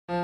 On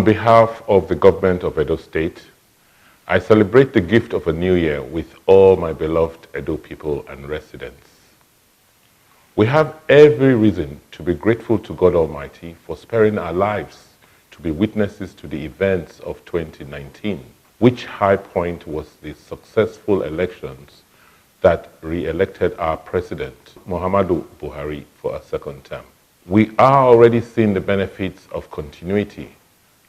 behalf of the government of Edo State, I celebrate the gift of a new year with all my beloved Edo people and residents. We have every reason to be grateful to God Almighty for sparing our lives to be witnesses to the events of 2019, which high point was the successful elections that re-elected our president, Muhammadu Buhari, for a second term. We are already seeing the benefits of continuity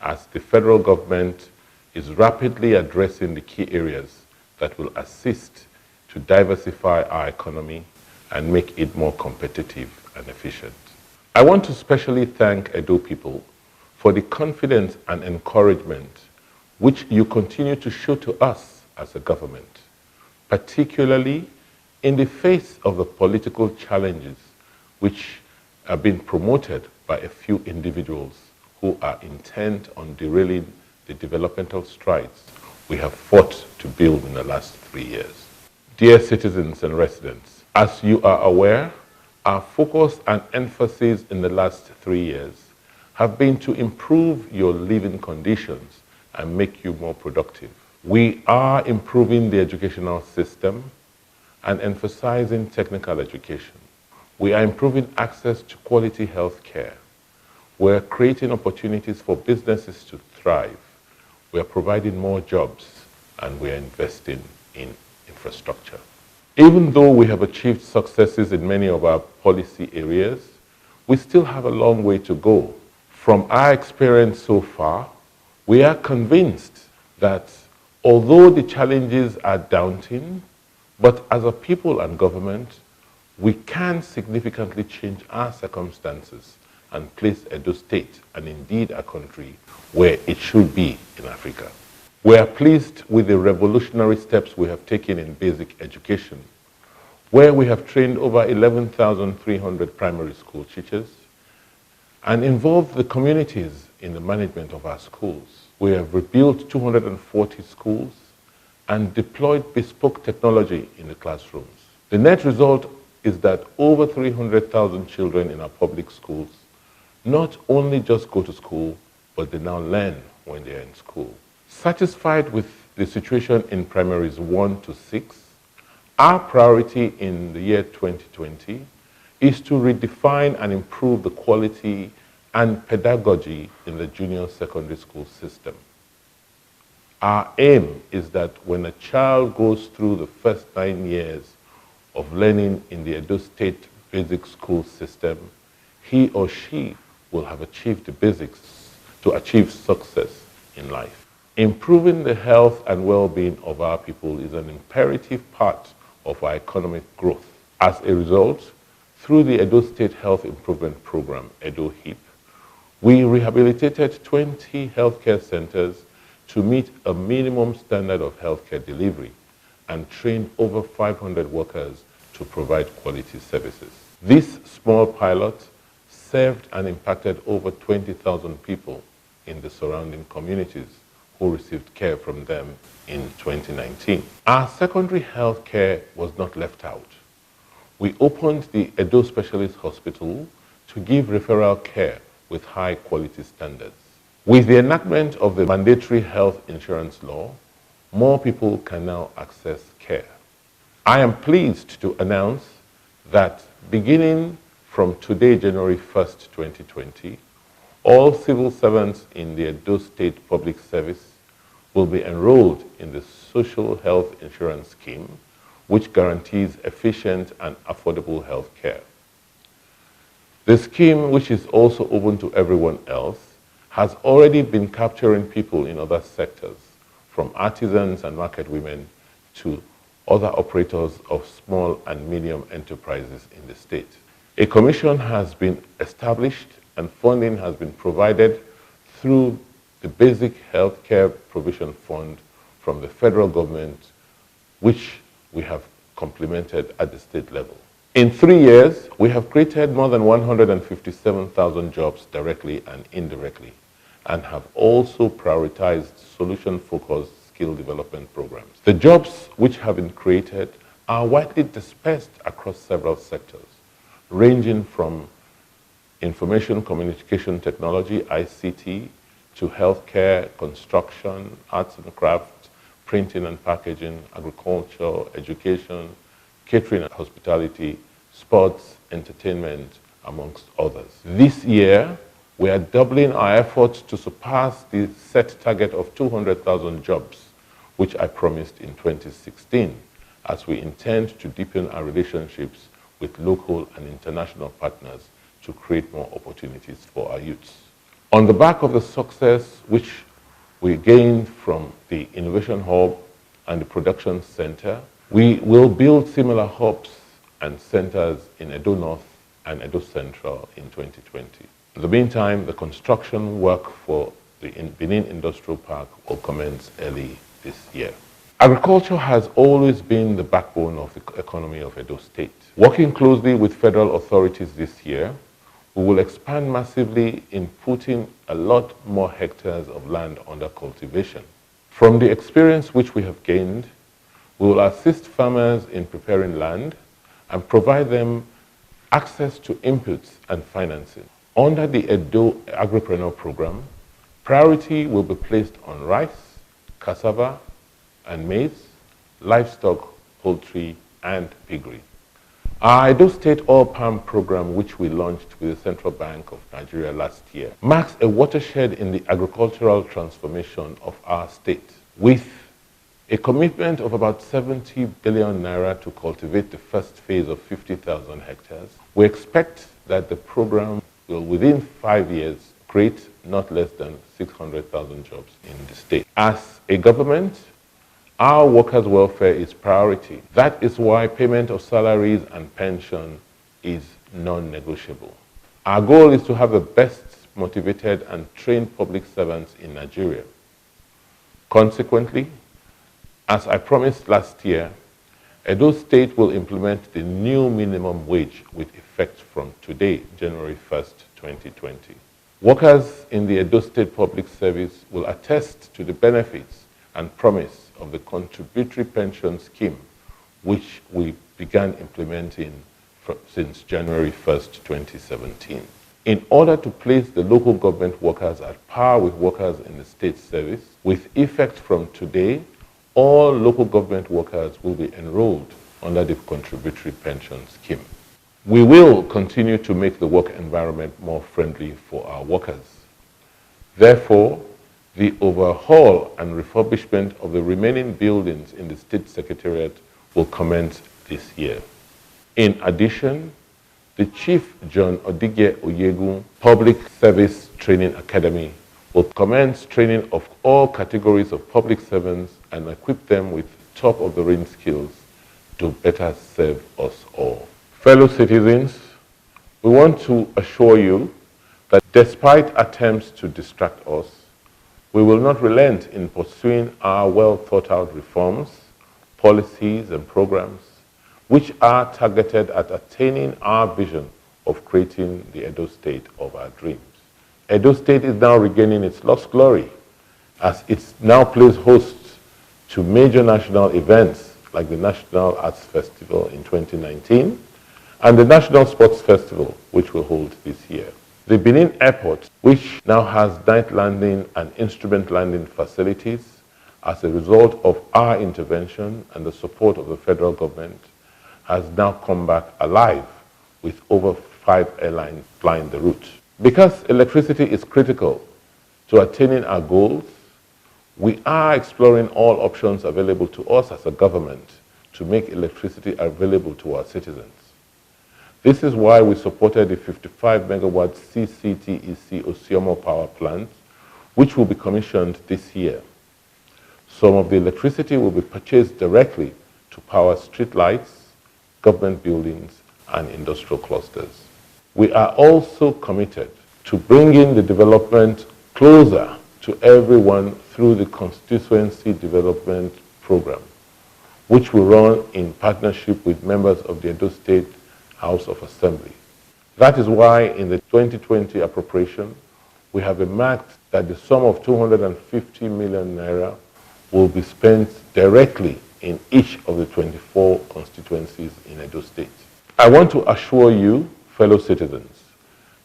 as the federal government is rapidly addressing the key areas that will assist to diversify our economy and make it more competitive and efficient. I want to specially thank Edo people for the confidence and encouragement which you continue to show to us as a government, particularly in the face of the political challenges which are being promoted by a few individuals who are intent on derailing the developmental strides we have fought to build in the last 3 years. Dear citizens and residents, as you are aware, our focus and emphasis in the last 3 years have been to improve your living conditions and make you more productive. We are improving the educational system and emphasizing technical education. We are improving access to quality health care. We're creating opportunities for businesses to thrive. We're providing more jobs, and we're investing in infrastructure. Even though we have achieved successes in many of our policy areas, we still have a long way to go. From our experience so far, we are convinced that although the challenges are daunting, but as a people and government, we can significantly change our circumstances and place Edo State, and indeed a country, where it should be in Africa. We are pleased with the revolutionary steps we have taken in basic education, where we have trained over 11,300 primary school teachers and involved the communities in the management of our schools. We have rebuilt 240 schools and deployed bespoke technology in the classrooms. The net result is that over 300,000 children in our public schools not only just go to school, but they now learn when they are in school. Satisfied with the situation in primaries 1 to 6, our priority in the year 2020 is to redefine and improve the quality and pedagogy in the junior secondary school system. Our aim is that when a child goes through the first 9 years of learning in the Edo State basic school system, he or she will have achieved the basics to achieve success in life. Improving the health and well-being of our people is an imperative part of our economic growth. As a result, through the Edo State Health Improvement Program, Edo HIP, we rehabilitated 20 healthcare centers to meet a minimum standard of healthcare delivery and trained over 500 workers to provide quality services. This small pilot served and impacted over 20,000 people in the surrounding communities who received care from them in 2019. Our secondary health care was not left out. We opened the Edo Specialist Hospital to give referral care with high quality standards. With the enactment of the mandatory health insurance law, more people can now access care. I am pleased to announce that beginning from today, January 1st, 2020, All civil servants in the Edo State Public Service will be enrolled in the Social Health Insurance Scheme, which guarantees efficient and affordable health care. The scheme, which is also open to everyone else, has already been capturing people in other sectors, from artisans and market women to other operators of small and medium enterprises in the state. A commission has been established and funding has been provided through the Basic Healthcare Provision Fund from the federal government, which we have complemented at the state level. In 3 years, we have created more than 157,000 jobs directly and indirectly, and have also prioritized solution-focused skill development programs. The jobs which have been created are widely dispersed across several sectors, ranging from information communication technology, ICT, to healthcare, construction, arts and crafts, printing and packaging, agriculture, education, catering and hospitality, sports, entertainment, amongst others. This year, we are doubling our efforts to surpass the set target of 200,000 jobs, which I promised in 2016, as we intend to deepen our relationships with local and international partners to create more opportunities for our youths. On the back of the success which we gained from the Innovation Hub and the Production Center, we will build similar hubs and centers in Edo North and Edo Central in 2020. In the meantime, the construction work for the Benin Industrial Park will commence early this year. Agriculture has always been the backbone of the economy of Edo State. Working closely with federal authorities this year, we will expand massively in putting a lot more hectares of land under cultivation. From the experience which we have gained, we will assist farmers in preparing land and provide them access to inputs and financing. Under the Edo Agripreneur Program, priority will be placed on rice, cassava, and maize, livestock, poultry, and piggery. Our Edo State Oil Palm Program, which we launched with the Central Bank of Nigeria last year, marks a watershed in the agricultural transformation of our state, with a commitment of about 70 billion naira to cultivate the first phase of 50,000 hectares. We expect that the program will, within 5 years, create not less than 600,000 jobs in the state. As a government, our workers' welfare is priority. That is why payment of salaries and pension is non-negotiable. Our goal is to have the best motivated and trained public servants in Nigeria. Consequently, as I promised last year, Edo State will implement the new minimum wage with effect from today, January 1st, 2020. Workers in the Edo State Public Service will attest to the benefits and promise of the contributory pension scheme, which we began implementing since January 1st, 2017. In order to place the local government workers at par with workers in the state service, with effect from today, all local government workers will be enrolled under the contributory pension scheme. We will continue to make the work environment more friendly for our workers. Therefore, the overhaul and refurbishment of the remaining buildings in the State Secretariat will commence this year. In addition, the Chief John Odigye Oyegun Public Service Training Academy will commence training of all categories of public servants and equip them with top-of-the-range skills to better serve us all. Fellow citizens, we want to assure you that despite attempts to distract us, we will not relent in pursuing our well-thought-out reforms, policies, and programs which are targeted at attaining our vision of creating the Edo State of our dreams. Edo State is now regaining its lost glory as it now plays host to major national events like the National Arts Festival in 2019 and the National Sports Festival, which will hold this year. The Benin Airport, which now has night landing and instrument landing facilities as a result of our intervention and the support of the federal government, has now come back alive with over 5 airlines flying the route. Because electricity is critical to attaining our goals, we are exploring all options available to us as a government to make electricity available to our citizens. This is why we supported the 55 megawatt CCTEC Osiomo power plant, which will be commissioned this year. Some of the electricity will be purchased directly to power street lights, government buildings, and industrial clusters. We are also committed to bringing the development closer to everyone through the Constituency Development Program, which will run in partnership with members of the Edo State House of Assembly. That is why in the 2020 appropriation, we have earmarked that the sum of 250 million naira will be spent directly in each of the 24 constituencies in Edo State. I want to assure you, fellow citizens,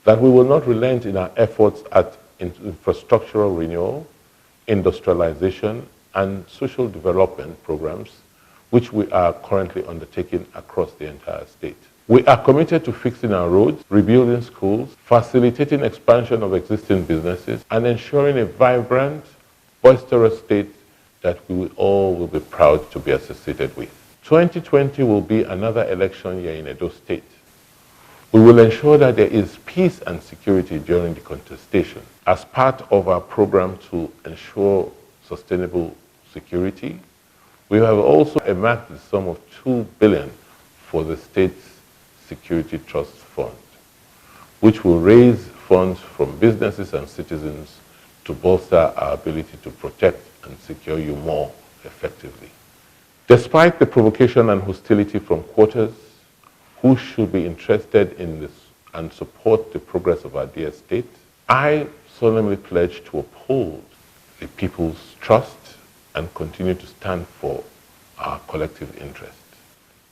that we will not relent in our efforts at infrastructural renewal, industrialization, and social development programs, which we are currently undertaking across the entire state. We are committed to fixing our roads, rebuilding schools, facilitating expansion of existing businesses, and ensuring a vibrant, boisterous state that we all will be proud to be associated with. 2020 will be another election year in Edo State. We will ensure that there is peace and security during the contestation. As part of our program to ensure sustainable security, we have also earmarked the sum of 2 billion for the state's Security Trust Fund, which will raise funds from businesses and citizens to bolster our ability to protect and secure you more effectively. Despite the provocation and hostility from quarters who should be interested in this and support the progress of our dear state, I solemnly pledge to uphold the people's trust and continue to stand for our collective interest.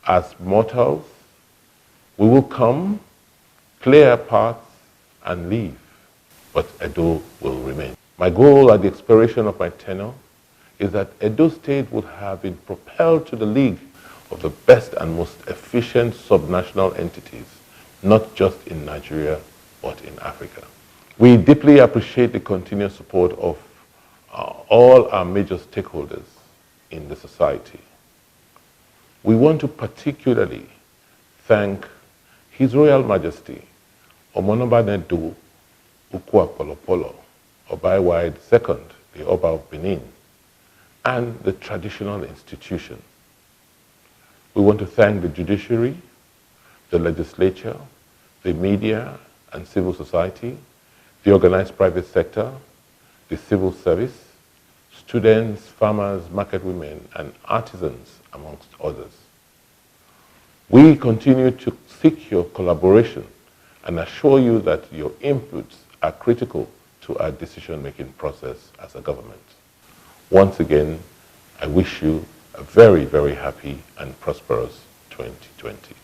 As mortals, we will come, play our parts, and leave, but Edo will remain. My goal at the expiration of my tenure is that Edo State would have been propelled to the league of the best and most efficient subnational entities, not just in Nigeria, but in Africa. We deeply appreciate the continued support of all our major stakeholders in the society. We want to particularly thank His Royal Majesty, Omonoba Nedu Ukwa-Polopolo, Obaiwide II, the Oba of Benin, and the traditional institution. We want to thank the judiciary, the legislature, the media and civil society, the organized private sector, the civil service, students, farmers, market women, and artisans, amongst others. We continue to seek your collaboration and assure you that your inputs are critical to our decision-making process as a government. Once again, I wish you a very, very happy and prosperous 2020.